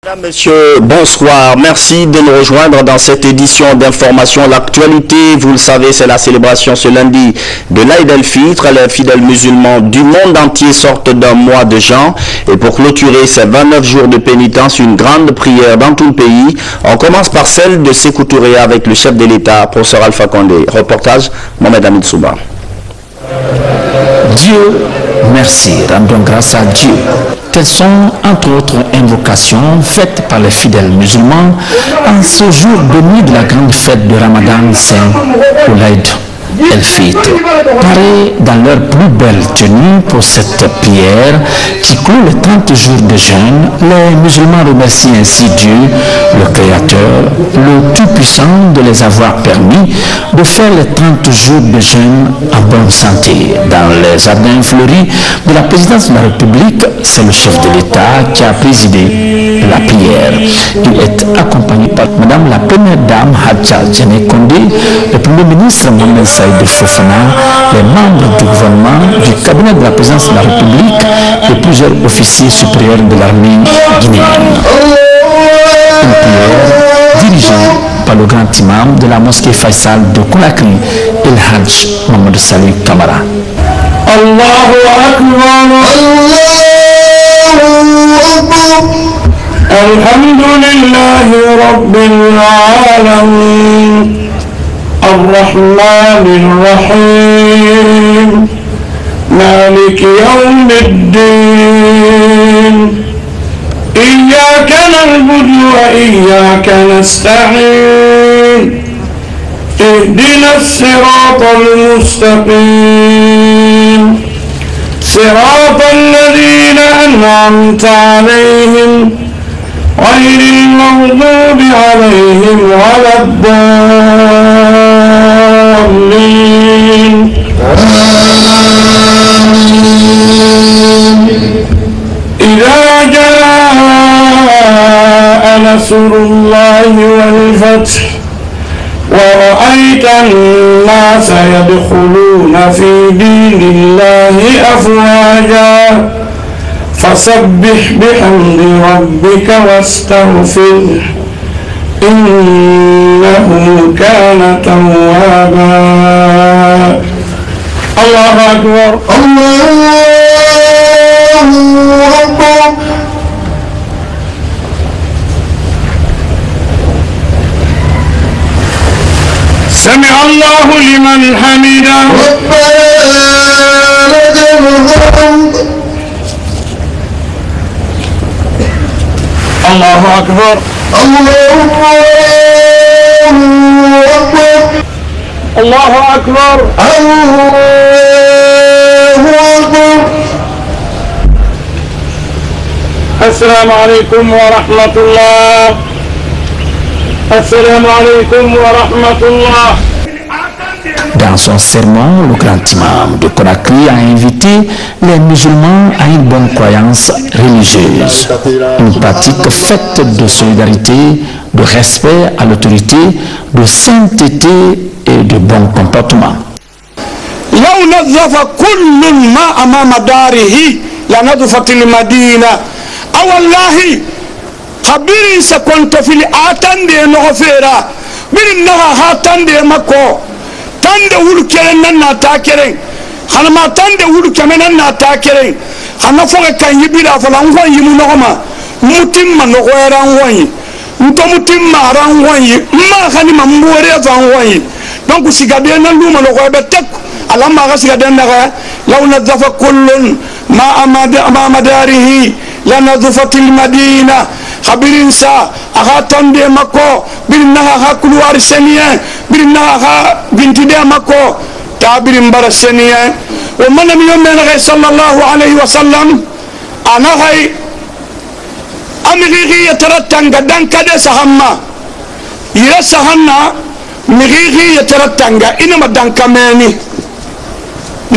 Mesdames, Messieurs, bonsoir. Merci de nous rejoindre dans cette édition d'information. L'actualité, vous le savez, c'est la célébration ce lundi de l'Aïd el-Fitr. Les fidèles musulmans du monde entier sortent d'un mois de jeûne. Et pour clôturer ces 29 jours de pénitence, une grande prière dans tout le pays. On commence par celle de Sékou Touré avec le chef de l'État, professeur Alpha Condé. Reportage, Mohamed Hamid Souba. Dieu, merci, rendons grâce à Dieu. Telles sont, entre autres, invocations faites par les fidèles musulmans en ce jour béni de la grande fête de Ramadan Saint ou l'Aïd el-Fitr. Parés dans leur plus belle tenue pour cette prière qui clôt les 30 jours de jeûne, les musulmans remercient ainsi Dieu, le Créateur, le Tout-Puissant, de les avoir permis de faire les 30 jours de jeûne en bonne santé. Dans les jardins fleuris de la présidence de la République, c'est le chef de l'État qui a présidé la prière. Il est accompagné par Madame la Première Dame Hadja Djane Kondé, le Premier ministre Mohamed de Fofana, les membres du gouvernement, du cabinet de la présidence de la République et plusieurs officiers supérieurs de l'armée guinéenne. Une prière dirigée par le grand imam de la mosquée Faisal de Conakry, El Hadj Mohamed Salih Kamara. Allahu Akbar, Alhamdulillahi Rabbil Alamin. الرحمن الرحيم مالك يوم الدين إياك نعبد وإياك نستعين اهدنا الصراط المستقيم صراط الذين أنعمت عليهم غير المغضوب عليهم ولا الضالين إذا جاء نصر الله والفتح ورأيت الناس يدخلون في دين الله أفواجا فسبح بحمد ربك واستغفره إنه كان توابا. الله أكبر الله أكبر. سمع الله لمن حمده ربنا لك الحمد. الله أكبر الله أكبر الله أكبر الله أكبر. السلام عليكم ورحمة الله. السلام عليكم ورحمة الله. Dans son sermon, le grand imam de Conakry a invité les musulmans à une bonne croyance religieuse, une pratique faite de solidarité, de respect à l'autorité, de sainteté et de bon comportement. لو نظف كل ما أمام داره لنظفت المدينة. والله خبري سكنت في الآتان دي نغفيرا برنها هاتان دي مكو tande wulu kelen nan na ta keren hanama tande wulu kemenan na ta keren hana fo ka yibira fo lan ko yimu no ma mutim ma no ran woni nto mutim ma ran woni ma khani ma mbore van woni donc sigade nan luma no ko be tek alama ga sigade na ga law nadhafa kullun ma amadarihi la nadhafat al madina khabirin sa aga tande mako birna ha kulwar seniya birna ha binti de mako tabir mbara seniya wa man min yawmin sallallahu alayhi wa sallam ana hay amiri yataratanga dan kade sahamma ira sahanna miri yataratanga ina madan kameni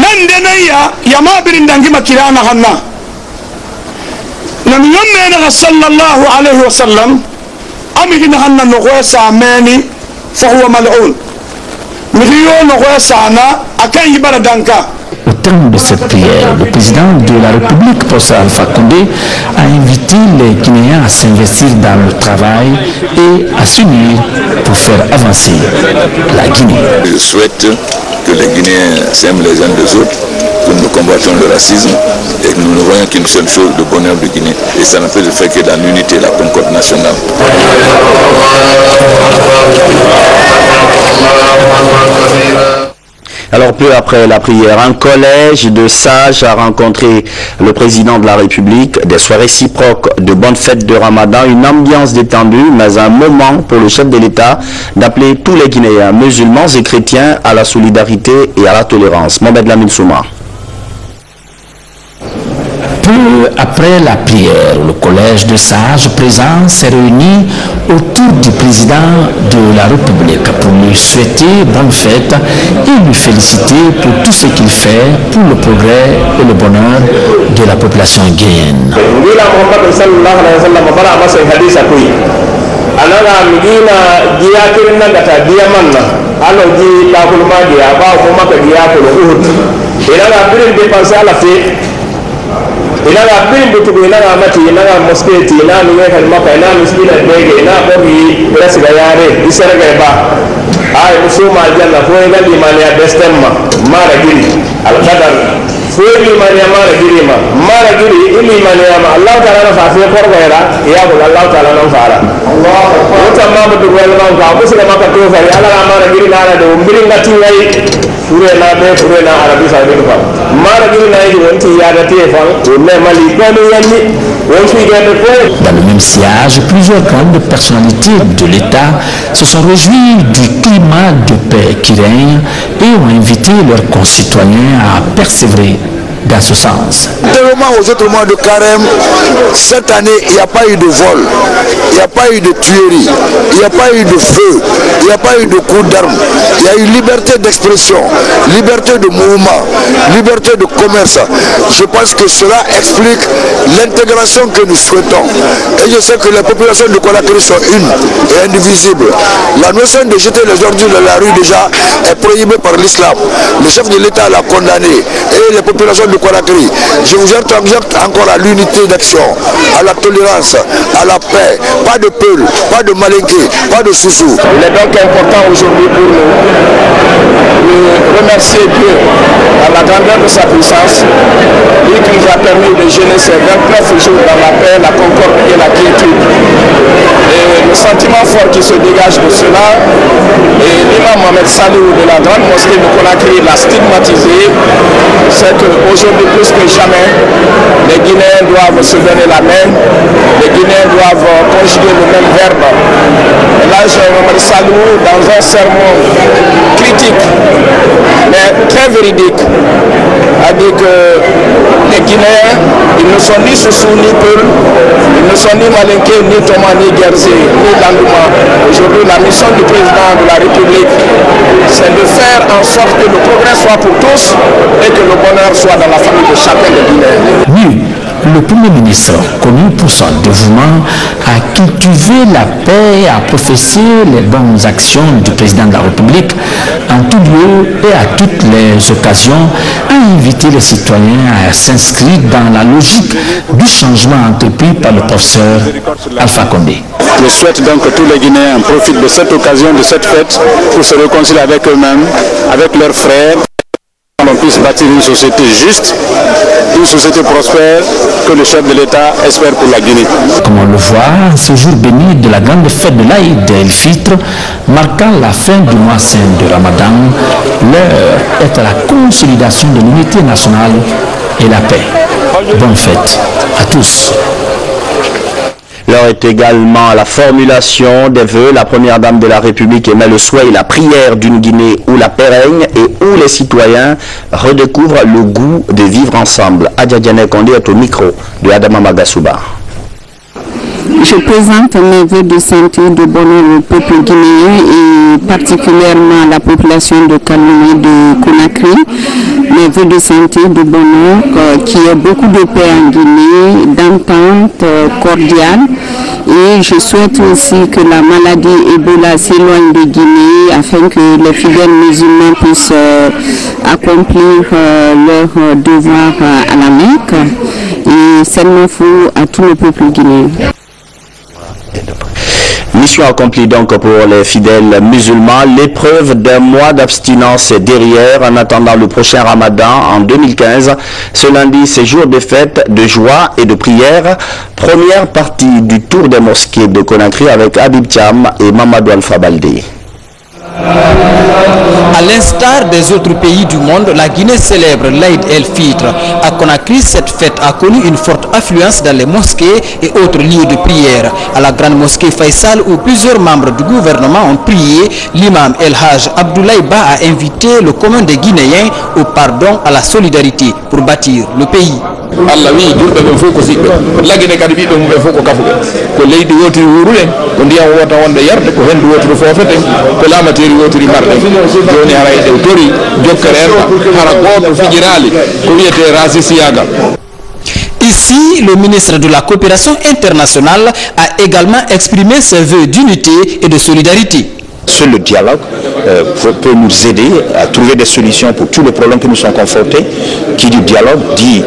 nan de naya yama birin dangi makirana hanna nam yawmin sallallahu alayhi wa sallam amiri hanna no gosa ameni fa huwa mal'un miriyo no gosa na akan yibara danka. terme de cette prière, le président de la République, professeur Alpha Condé, a invité les Guinéens à s'investir dans le travail et à s'unir pour faire avancer la Guinée. Je souhaite que les Guinéens s'aiment les uns des autres, que nous combattons le racisme et que nous ne voyons qu'une seule chose, le bonheur de Guinée. Et ça ne peut se faire que dans l'unité et la concorde nationale. Alors peu après la prière, un collège de sages a rencontré le président de la République, des soirées réciproques de bonnes fêtes de Ramadan, une ambiance détendue, mais un moment pour le chef de l'État d'appeler tous les Guinéens, musulmans et chrétiens, à la solidarité et à la tolérance. Mohamed Lamine Souma. Peu après la prière, le collège de sages présents s'est réuni autour du président de la République pour lui souhaiter bonne fête et lui féliciter pour tout ce qu'il fait pour le progrès et le bonheur de la population guinéenne. ina ga birin butugo ina ga mati ina ga mosketi ina mi ga maka ina miskina bege ina bogi rasiga yare isarga ba ay musuma aljanna fo ga limani ya destemma mara giri al qadar fo limani ya mara giri mara giri limani ya ma Allah taala na fa fe korgo era ya ko Allah taala na fara Allah wata ma butu wal ma ka musila maka to fa ala mara giri na da umbirin ngati ngai fure na be fure na arabi saudi fa mara giri na yi wonti ya da te fa ne mali ko mi yanni wonti ga de ko. Dans le même sillage, plusieurs grandes personnalités de l'État se sont réjouis du climat de paix qui règne et ont invité leurs concitoyens à persévérer dans ce sens. Contrairement aux autres mois de carême, cette année, il n'y a pas eu de vol, il n'y a pas eu de tuerie, il n'y a pas eu de feu, il n'y a pas eu de coups d'armes. Il y a eu liberté d'expression, liberté de mouvement, liberté de commerce. Je pense que cela explique l'intégration que nous souhaitons. Et je sais que les populations de Conakry sont une et indivisibles. La notion de jeter les ordures dans la rue déjà est prohibée par l'islam. Le chef de l'État l'a condamné et les populations de Conakry. Je vous exhorte encore à l'unité d'action, à la tolérance, à la paix, pas de peul, pas de malinqué, pas de sous-sous. Il est donc important aujourd'hui pour nous de remercier Dieu à la grandeur de sa puissance, lui qui nous a permis de jeûner ces 29 jours dans la paix, la concorde et la quiétude. Et le sentiment fort qui se dégage de cela, et l'imam Mohamed Salou de la grande mosquée de Conakry l'a stigmatisé, c'est qu'aujourd'hui plus que jamais, les Guinéens doivent se donner la main, les Guinéens doivent conjuguer le même verbe. Et là, Mohamed Salou, dans un sermon critique, mais très véridique, a dit que les Guinéens, ils ne sont ni Soussou ni Peul, ils ne sont ni Malinké, ni Thomas, ni Guerzé, ni Landouma. Aujourd'hui, la mission du président de la République, c'est de faire en sorte que le progrès soit pour tous et que le bonheur soit dans la famille de chacun des Guinéens. Oui, le Premier ministre, connu pour son dévouement, a cultivé la paix et a professé les bonnes actions du président de la République en tout lieu et à toutes les occasions, a invité les citoyens à s'inscrire dans la logique du changement entrepris par le professeur Alpha Condé. Je souhaite donc que tous les Guinéens profitent de cette occasion, de cette fête, pour se réconcilier avec eux-mêmes, avec leurs frères. On puisse bâtir une société juste, une société prospère que le chef de l'État espère pour la Guinée. Comme on le voit, en ce jour béni de la grande fête de l'Aïd el-Fitr, marquant la fin du mois saint de Ramadan, l'heure est à la consolidation de l'unité nationale et la paix. Bonne fête à tous. L'heure est également à la formulation des vœux. La première dame de la République émet le souhait et la prière d'une Guinée où la paix règne et où les citoyens redécouvrent le goût de vivre ensemble. Adja Diané Kondé est au micro de Adama Magasouba. Je présente mes vœux de santé, de bonheur au peuple guinéen et particulièrement à la population de Kaloum et de Conakry. Mes vœux de santé, de bonheur, qu'il y ait beaucoup de paix en Guinée, d'entente cordiale. Et je souhaite aussi que la maladie Ebola s'éloigne de Guinée afin que les fidèles musulmans puissent accomplir leur devoir à la Mecque. Et seulement fou à tout le peuple guinéen. Mission accomplie donc pour les fidèles musulmans. L'épreuve d'un mois d'abstinence est derrière en attendant le prochain Ramadan en 2015. Ce lundi, c'est jour de fête, de joie et de prière. Première partie du tour des mosquées de Conakry avec Habib Thiam et Mamadou Alpha Baldé. À l'instar des autres pays du monde, la Guinée célèbre l'Aïd el-Fitr. À Conakry, cette fête a connu une forte affluence dans les mosquées et autres lieux de prière. À la grande mosquée Faisal, où plusieurs membres du gouvernement ont prié, l'imam El-Hajj Abdoulaye Ba a invité le commun des Guinéens au pardon, à la solidarité pour bâtir le pays. Allah wi julɓe ɓen fof ko siɓɓe laggine kadi ɓiɓɓe mum ɓe fof ko kafuɓe ko leydi wotiri wuruɗen ko ndiyam wota wonde yarde ko hendu wotiri fofeten ko lamateri wotiri marɗen joni hara e ɗew tori jokkere en hara goto fijirali ko wiyete Racine Siyaga. Ici, le ministre de la Coopération internationale a également exprimé ses vœux d'unité et de solidarité. Seul le dialogue peut nous aider à trouver des solutions pour tous les problèmes que nous sommes confrontés. Qui dit dialogue dit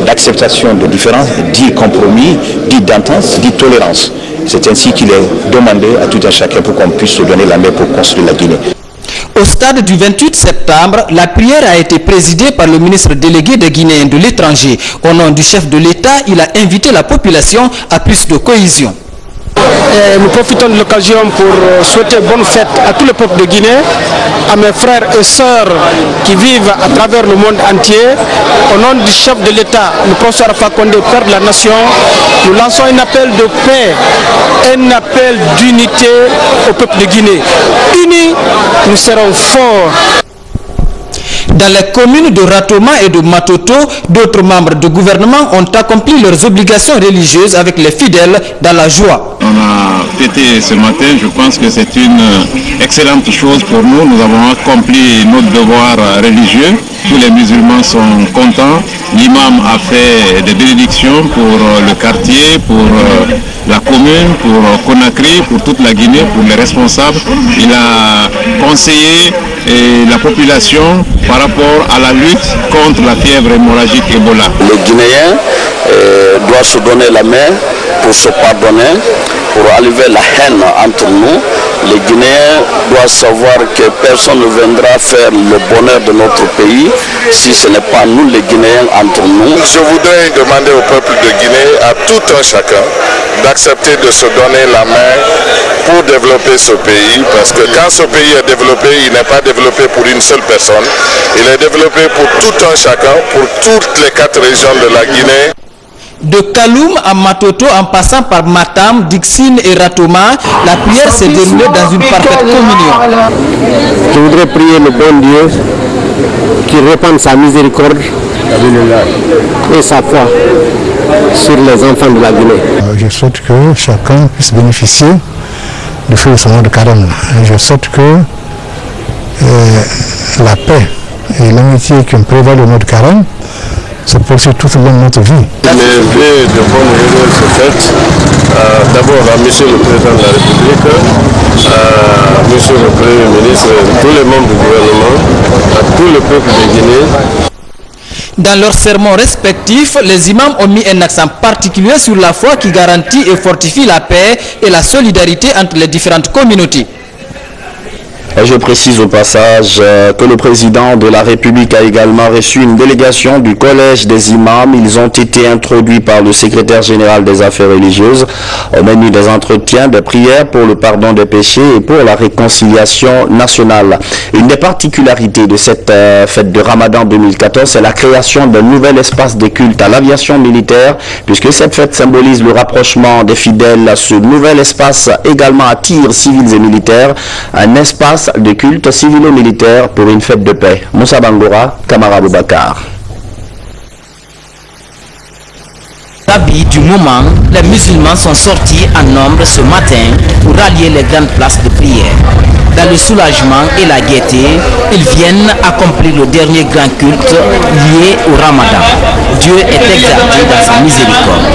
d'acceptation de différences, dit compromis, dit d'entente, dit tolérance. C'est ainsi qu'il est demandé à tout un chacun pour qu'on puisse se donner la main pour construire la Guinée. Au stade du 28 septembre, la prière a été présidée par le ministre délégué des Guinéens de l'étranger. Au nom du chef de l'État, il a invité la population à plus de cohésion. Nous profitons de l'occasion pour souhaiter bonne fête à tout le peuple de Guinée, à mes frères et sœurs qui vivent à travers le monde entier. Au nom du chef de l'État, le professeur Alpha Condé, père de la nation, nous lançons un appel de paix, un appel d'unité au peuple de Guinée. Unis, nous serons forts. Dans les communes de Ratoma et de Matoto, d'autres membres du gouvernement ont accompli leurs obligations religieuses avec les fidèles dans la joie. On a fêté ce matin, je pense que c'est une excellente chose pour nous. Nous avons accompli notre devoir religieux. Tous les musulmans sont contents. L'imam a fait des bénédictions pour le quartier, pour la commune, pour Conakry, pour toute la Guinée, pour les responsables. Il a conseillé la population par rapport à la lutte contre la fièvre hémorragique Ebola. Les Guinéens doivent se donner la main pour se pardonner, pour enlever la haine entre nous. Les Guinéens doivent savoir que personne ne viendra faire le bonheur de notre pays si ce n'est pas nous les Guinéens entre nous. Je voudrais demander au peuple de Guinée, à tout un chacun, d'accepter de se donner la main pour développer ce pays, parce que quand ce pays est développé, il n'est pas développé pour une seule personne, il est développé pour tout un chacun, pour toutes les 4 régions de la Guinée. De Kaloum à Matoto, en passant par Matam, Dixine et Ratoma, la prière s'est déroulée dans une parfaite communion. Je voudrais prier le bon Dieu qui répande sa miséricorde et sa foi sur les enfants de la Guinée. Je souhaite que chacun puisse bénéficier du feu de ce mois de carême. Je souhaite que la paix et l'amitié qui prévalent au mois de carême se poursuivent tout au long de notre vie. Les vœux de bonne heureuse se fêtent d'abord à M. le Président de la République, à M. le Premier ministre, à tous les membres du gouvernement, à tout le peuple de Guinée. Dans leurs sermons respectifs, les imams ont mis un accent particulier sur la foi qui garantit et fortifie la paix et la solidarité entre les différentes communautés. Et je précise au passage que le président de la République a également reçu une délégation du Collège des imams. Ils ont été introduits par le secrétaire général des affaires religieuses au menu des entretiens, des prières pour le pardon des péchés et pour la réconciliation nationale. Une des particularités de cette fête de Ramadan 2014, c'est la création d'un nouvel espace de culte à l'aviation militaire, puisque cette fête symbolise le rapprochement des fidèles. Ce nouvel espace également attire civils et militaires, un espace de culte civilo-militaire pour une fête de paix. Moussa Bangora, Camara Boubacar. Habits du moment, les musulmans sont sortis en nombre ce matin pour rallier les grandes places de prière. Dans le soulagement et la gaieté, ils viennent accomplir le dernier grand culte lié au Ramadan. Dieu est exalté dans sa miséricorde.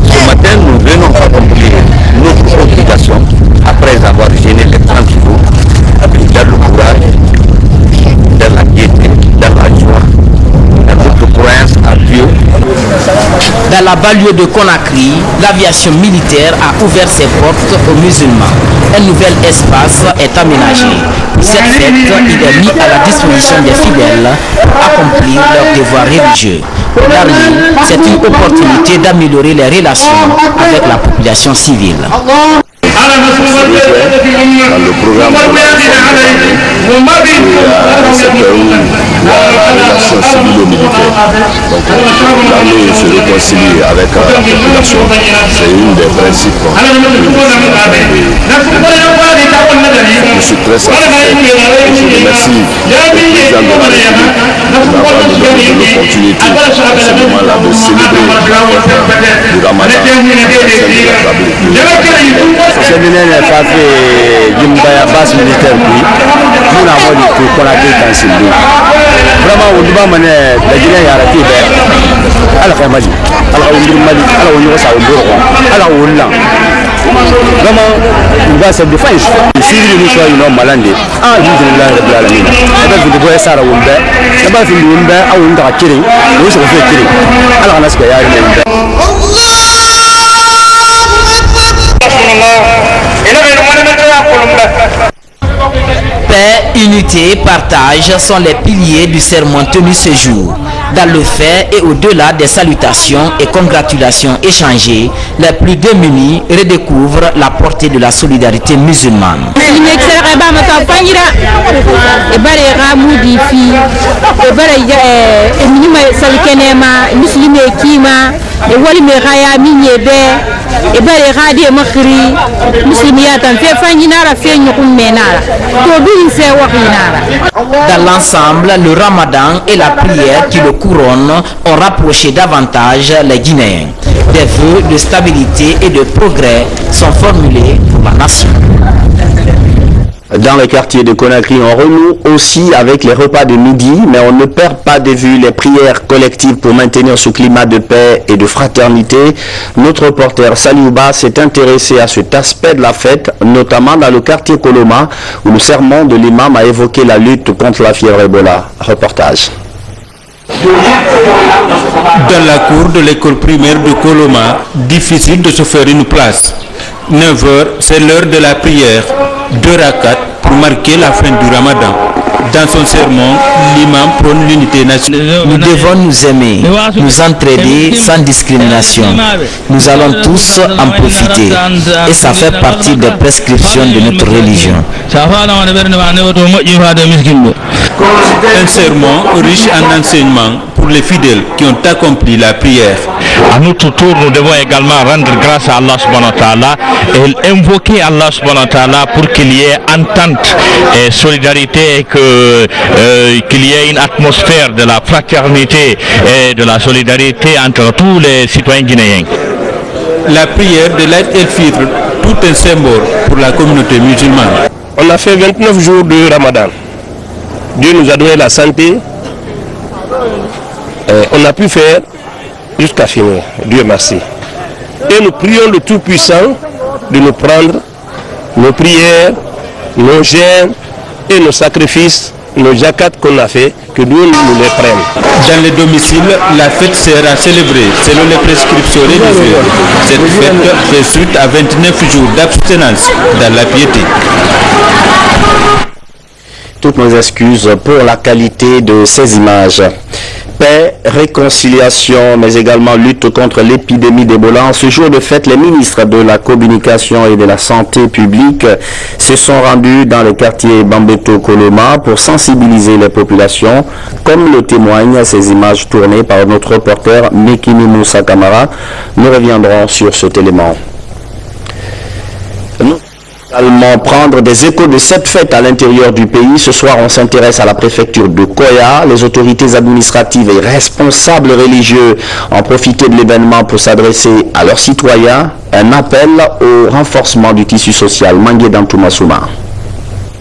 Ce matin, nous venons accomplir notre obligation après avoir gêné les 30 jours, dans le courage, dans la gaieté, dans la joie, dans notre croyance à Dieu. Dans la banlieue de Conakry, l'aviation militaire a ouvert ses portes aux musulmans. Un nouvel espace est aménagé. Pour cette fête, il est mis à la disposition des fidèles pour accomplir leurs devoirs religieux. Pour l'armée, c'est une opportunité d'améliorer les relations avec la population civile. Dans le programme de la secteur où la relation civilo-militaire. Donc l'armée se réconcilie avec la population, c'est une des principes. Je suis très satisfait et je remercie le président de la République d'avoir nous donné l'opportunité à ce moment-là de célébrer le Ramadan c'est le parti du base militaire puis nous avons dit qu'on a été cancellé vraiment on doit mener la Guinée à la Tibet à la fin Mali à la Mali à la Union à la Hollande vraiment on va se défendre si nous sommes malades ah alhamdulillah rabbil alamin ada fi boye sara wumbe da ba fi wumbe a wunda kiri wo so fe kiri ala nas ga yari ne Paix, unité, partage sont les piliers du sermon tenu ce jour. Dans le fait et au-delà des salutations et congratulations échangées, les plus démunis redécouvrent la portée de la solidarité musulmane. Dans l'ensemble, le Ramadan et la prière qui le couronnent ont rapproché davantage les Guinéens. Des vœux de stabilité et de progrès sont formulés pour la nation. Dans le quartier de Conakry, on renoue aussi avec les repas de midi, mais on ne perd pas de vue les prières collectives pour maintenir ce climat de paix et de fraternité. Notre reporter Saliouba s'est intéressé à cet aspect de la fête, notamment dans le quartier Koloma, où le sermon de l'imam a évoqué la lutte contre la fièvre Ebola. Reportage. Dans la cour de l'école primaire de Koloma, difficile de se faire une place. 9h, c'est l'heure de la prière. 2 rakats pour marquer la fin du Ramadan. Dans son sermon, l'imam prône l'unité nationale. Nous devons nous aimer, nous entraider sans discrimination. Nous allons tous en profiter et ça fait partie des prescriptions de notre religion. Un sermon riche en enseignements pour les fidèles qui ont accompli la prière. À notre tour, nous devons également rendre grâce à Allah subhanahu wa ta'ala et invoquer Allah subhanahu wa ta'ala pour qu'il y ait entente et solidarité et qu'il y ait une atmosphère de la fraternité et de la solidarité entre tous les citoyens guinéens. La prière de l'Aïd el-Fitr, tout un symbole pour la communauté musulmane. On a fait 29 jours de Ramadan. Dieu nous a donné la santé. On a pu faire jusqu'à finir. Dieu merci. Et nous prions le Tout-Puissant de nous prendre nos prières, nos jeûnes et nos sacrifices, nos zakats qu'on a fait, que Dieu nous les prenne. Dans les domiciles, la fête sera célébrée selon les prescriptions religieuses. Cette fête fait suite à 29 jours d'abstinence dans la piété. Toutes nos excuses pour la qualité de ces images. Paix, réconciliation, mais également lutte contre l'épidémie d'Ebola. En ce jour de fête, les ministres de la Communication et de la Santé publique se sont rendus dans le quartier Bambeto-Koloma pour sensibiliser les populations, comme le témoignent ces images tournées par notre reporter Mekini Moussa Kamara. Nous reviendrons sur cet élément. Prendre des échos de cette fête à l'intérieur du pays. Ce soir, on s'intéresse à la préfecture de Koya. Les autorités administratives et responsables religieux ont profité de l'événement pour s'adresser à leurs citoyens. Un appel au renforcement du tissu social. Mangué Dantouma-Souma.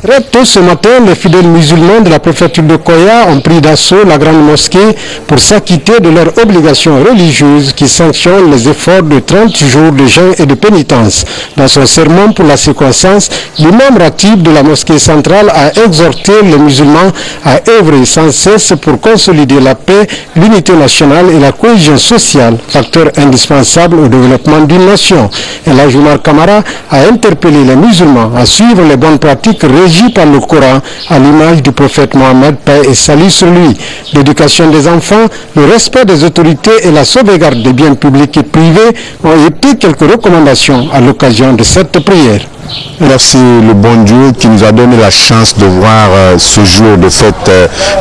Très tôt ce matin, les fidèles musulmans de la préfecture de Koya ont pris d'assaut la grande mosquée pour s'acquitter de leurs obligations religieuses qui sanctionnent les efforts de 30 jours de jeûne et de pénitence. Dans son sermon pour la circonstance, l'imam ratib de la mosquée centrale a exhorté les musulmans à œuvrer sans cesse pour consolider la paix, l'unité nationale et la cohésion sociale, facteur indispensable au développement d'une nation. Et la Joumar Kamara a interpellé les musulmans à suivre les bonnes pratiques régies par le Coran, à l'image du prophète Mohammed, paix et salut sur lui. L'éducation des enfants, le respect des autorités et la sauvegarde des biens publics et privés ont été quelques recommandations à l'occasion de cette prière. Merci le bon Dieu qui nous a donné la chance de voir ce jour de fête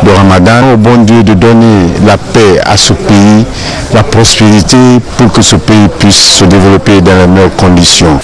de Ramadan. Au bon Dieu de donner la paix à ce pays, la prospérité pour que ce pays puisse se développer dans les meilleures conditions.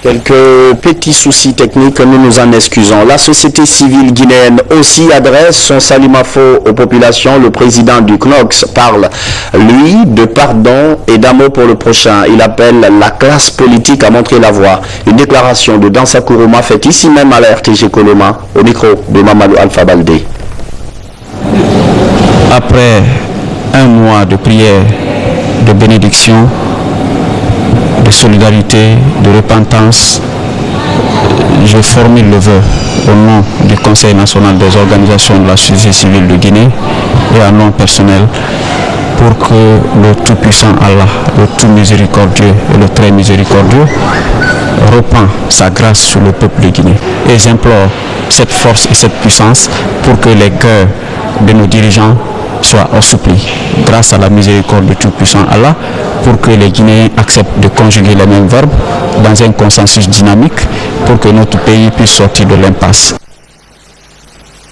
Quelques petits soucis techniques, nous nous en excusons. La société civile guinéenne aussi adresse son salimafo aux populations. Le président du CNOX parle, lui, de pardon et d'amour pour le prochain. Il appelle la classe politique à montrer la voie. Une déclaration de Dansa Kourouma faite ici même à la RTG Coloma, au micro de Mamadou Alpha Baldé. Après un mois de prière, de bénédiction, de solidarité, de repentance, je formule le vœu au nom du Conseil national des organisations de la société civile de Guinée et à nom personnel pour que le Tout-Puissant Allah, le Tout Miséricordieux et le Très Miséricordieux repend sa grâce sur le peuple de Guinée. Et j'implore cette force et cette puissance pour que les cœurs de nos dirigeants soient assouplis grâce à la miséricorde du Tout-Puissant Allah, pour que les Guinéens acceptent de conjuguer les mêmes verbes dans un consensus dynamique pour que notre pays puisse sortir de l'impasse.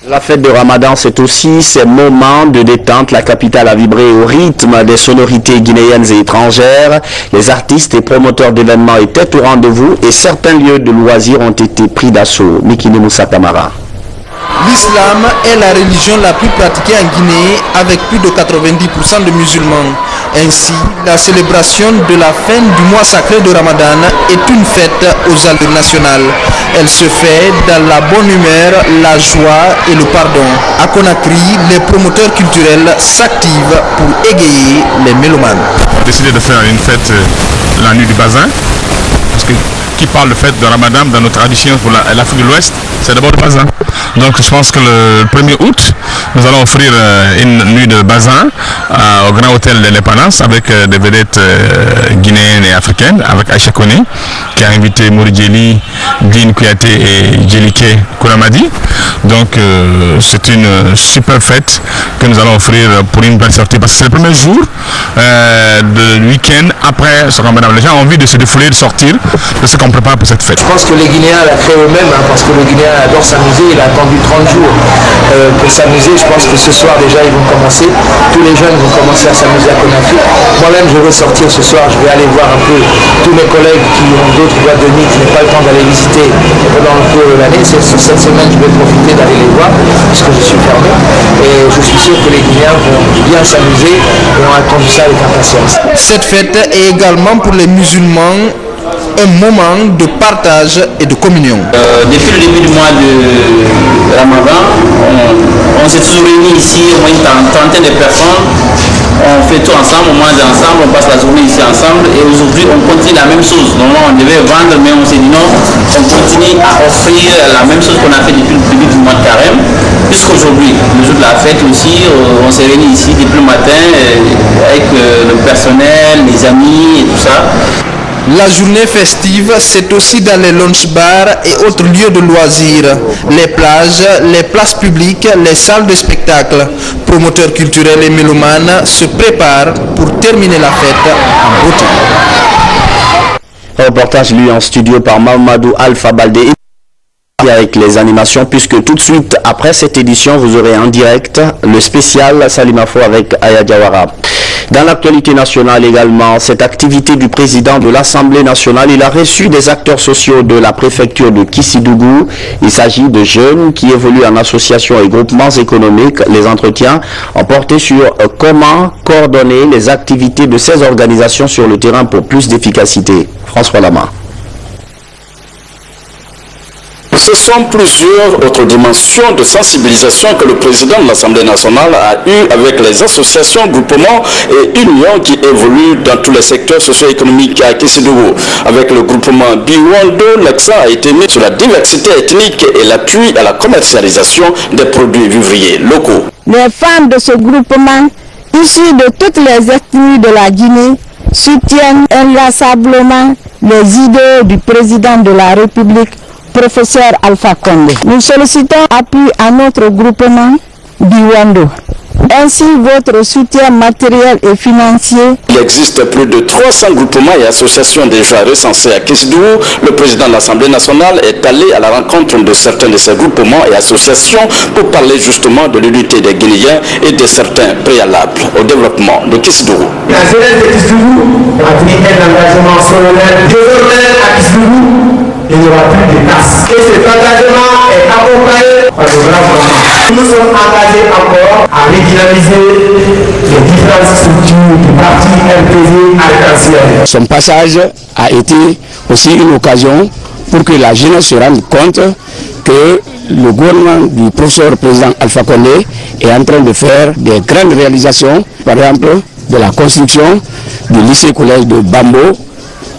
La fête de Ramadan, c'est aussi ces moments de détente. La capitale a vibré au rythme des sonorités guinéennes et étrangères. Les artistes et promoteurs d'événements étaient au rendez-vous et certains lieux de loisirs ont été pris d'assaut. Mikini Moussa Tamara. L'islam est la religion la plus pratiquée en Guinée avec plus de 90% de musulmans. Ainsi, la célébration de la fin du mois sacré de Ramadan est une fête aux allures nationales. Elle se fait dans la bonne humeur, la joie et le pardon. À Conakry, les promoteurs culturels s'activent pour égayer les mélomanes. On a décidé de faire une fête la nuit du bazin, parce que qui parle de fête de Ramadan dans nos traditions pour l'Afrique de l'Ouest, c'est d'abord le bazin. Donc je pense que le 1er août, nous allons offrir une nuit de bazin au Grand Hôtel de l'Indépendance avec des vedettes guinéennes et africaines, avec Aïcha Kone, qui a invité Mouri Djeli, Dine Kouyaté et Djelike Kouramadi. Donc c'est une super fête que nous allons offrir pour une belle sortie, parce que c'est le premier jour de week-end après ce Ramadan. Les gens ont envie de se défouler, de sortir, de ce qu'on prépare pour cette fête. Je pense que les Guinéens l'ont créé eux-mêmes, parce que le Guinéen adore s'amuser. Il a attendu 30 jours pour s'amuser. Je pense que ce soir déjà ils vont commencer. Tous les jeunes vont commencer à s'amuser à Conakry. Moi-même je veux sortir ce soir. Je vais aller voir un peu tous mes collègues qui ont d'autres boîtes de nuit, qui n'ont pas le temps d'aller visiter pendant le cours de l'année. Cette semaine je vais profiter d'aller les voir puisque je suis fermé. Et je suis sûr que les Guinéens vont bien s'amuser et ont attendu ça avec impatience. Cette fête est également pour les musulmans un moment de partage et de communion. Depuis le début du mois de Ramadan, on s'est toujours réunis ici, au moins une trentaine de personnes. On fait tout ensemble, on mange ensemble, on passe la journée ici ensemble. Et aujourd'hui, on continue la même chose. Normalement, on devait vendre, mais on s'est dit non, on continue à offrir la même chose qu'on a fait depuis le début du mois de Carême, jusqu'aujourd'hui. Le jour de la fête aussi, on s'est réunis ici depuis le matin avec le personnel, les amis et tout ça. La journée festive, c'est aussi dans les lunch bars et autres lieux de loisirs, les plages, les places publiques, les salles de spectacle. Promoteurs culturels et mélomanes se préparent pour terminer la fête en beauté. Reportage lu en studio par Mamadou Alpha Baldé. Avec les animations, puisque tout de suite après cette édition, vous aurez en direct le spécial Salimafo avec Aya Diawara. Dans l'actualité nationale également, cette activité du président de l'Assemblée nationale, il a reçu des acteurs sociaux de la préfecture de Kissidougou. Il s'agit de jeunes qui évoluent en associations et groupements économiques. Les entretiens ont porté sur comment coordonner les activités de ces organisations sur le terrain pour plus d'efficacité. François Lama. Ce sont plusieurs autres dimensions de sensibilisation que le président de l'Assemblée nationale a eues avec les associations, groupements et unions qui évoluent dans tous les secteurs socio-économiques à Kissidougou. Avec le groupement Biwando, l'accent a été mis sur la diversité ethnique et l'appui à la commercialisation des produits vivriers locaux. Les femmes de ce groupement, issues de toutes les ethnies de la Guinée, soutiennent inlassablement les idées du président de la République, professeur Alpha Condé. Nous sollicitons appui à notre groupement Biwando. Ainsi, votre soutien matériel et financier. Il existe plus de 300 groupements et associations déjà recensés à Kissidougou. Le président de l'Assemblée nationale est allé à la rencontre de certains de ces groupements et associations pour parler justement de l'unité des Guinéens et de certains préalables au développement de Kissidougou. La jeunesse de Kissidougou a pris un engagement solennel. Désormais, à Kissidougou, il n'y aura plus de casse. Et cet engagement est accompagné par le grand moment. Nous sommes engagés encore à redynamiser les différentes structures du parti RPG arc-en-ciel. Son passage a été aussi une occasion pour que la jeunesse se rende compte que le gouvernement du professeur président Alpha Condé est en train de faire des grandes réalisations, par exemple de la construction du lycée-collège de Bambo,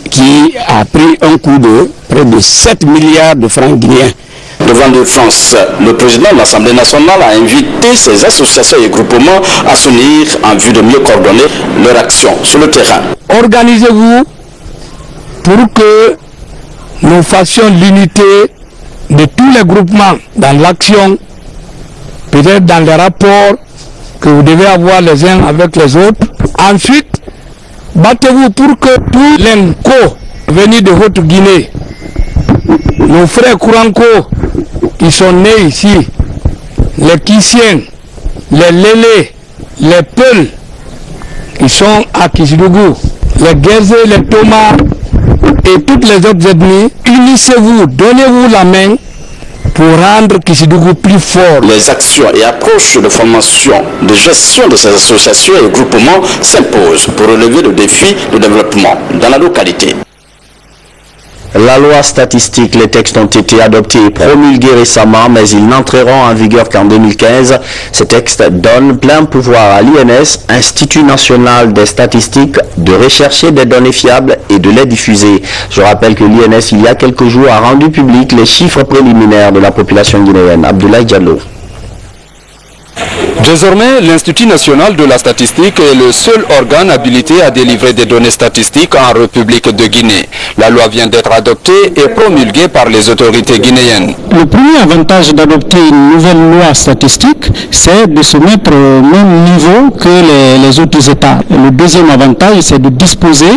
qui a pris un coût de près de 7 milliards de francs guinéens. Devant de France, le président de l'Assemblée nationale a invité ses associations et groupements à s'unir en vue de mieux coordonner leur action sur le terrain. Organisez-vous pour que nous fassions l'unité de tous les groupements dans l'action, peut-être dans les rapports que vous devez avoir les uns avec les autres. Ensuite, battez-vous pour que tous les co venus de Haute-Guinée, nos frères Kouranko qui sont nés ici, les Kissiens, les Lélé, les Peuls qui sont à Kissidougou, les Guézé, les Thomas et toutes les autres ethnies, unissez-vous, donnez-vous la main pour rendre Kissidougou plus fort. Les actions et approches de formation, de gestion de ces associations et groupements s'imposent pour relever le défi de développement dans la localité. La loi statistique, les textes ont été adoptés et promulgués récemment, mais ils n'entreront en vigueur qu'en 2015. Ces textes donnent plein pouvoir à l'INS, Institut national des statistiques, de rechercher des données fiables et de les diffuser. Je rappelle que l'INS, il y a quelques jours, a rendu public les chiffres préliminaires de la population guinéenne. Abdoulaye Diallo. Désormais, l'Institut national de la statistique est le seul organe habilité à délivrer des données statistiques en République de Guinée. La loi vient d'être adoptée et promulguée par les autorités guinéennes. Le premier avantage d'adopter une nouvelle loi statistique, c'est de se mettre au même niveau que les autres États. Le deuxième avantage, c'est de disposer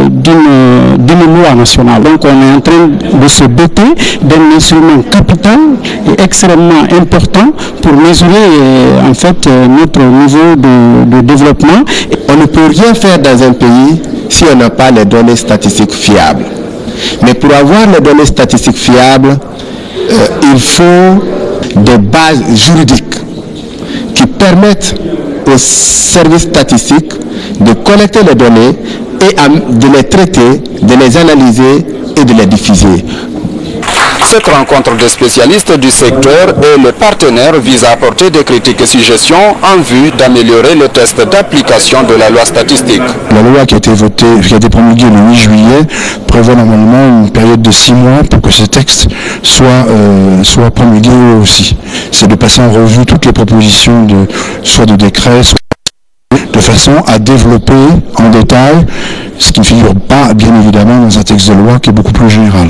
d'une loi nationale. Donc on est en train de se doter d'un instrument capital et extrêmement important pour mesurer en fait notre niveau de développement. On ne peut rien faire dans un pays si on n'a pas les données statistiques fiables. Mais pour avoir les données statistiques fiables, il faut des bases juridiques qui permettent aux services statistiques de collecter les données et de les traiter, de les analyser et de les diffuser. Cette rencontre des spécialistes du secteur et le partenaire vise à apporter des critiques et suggestions en vue d'améliorer le test d'application de la loi statistique. La loi qui a été votée, qui a été promulguée le 8 juillet, prévoit normalement une période de 6 mois pour que ce texte soit promulgué aussi. C'est de passer en revue toutes les propositions soit de décret, de façon à développer en détail ce qui ne figure pas bien évidemment dans un texte de loi qui est beaucoup plus général.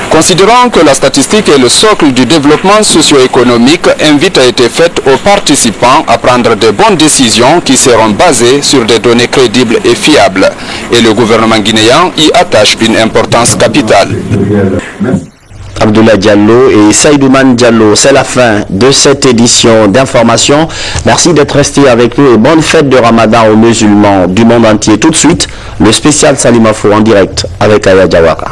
Considérant que la statistique est le socle du développement socio-économique, invite a été faite aux participants à prendre de bonnes décisions qui seront basées sur des données crédibles et fiables. Et le gouvernement guinéen y attache une importance capitale. Abdoulaye Diallo et Saïdouman Diallo. C'est la fin de cette édition d'information. Merci d'être resté avec nous et bonne fête de Ramadan aux musulmans du monde entier. Tout de suite, le spécial Salimafo en direct avec Aya Diawara.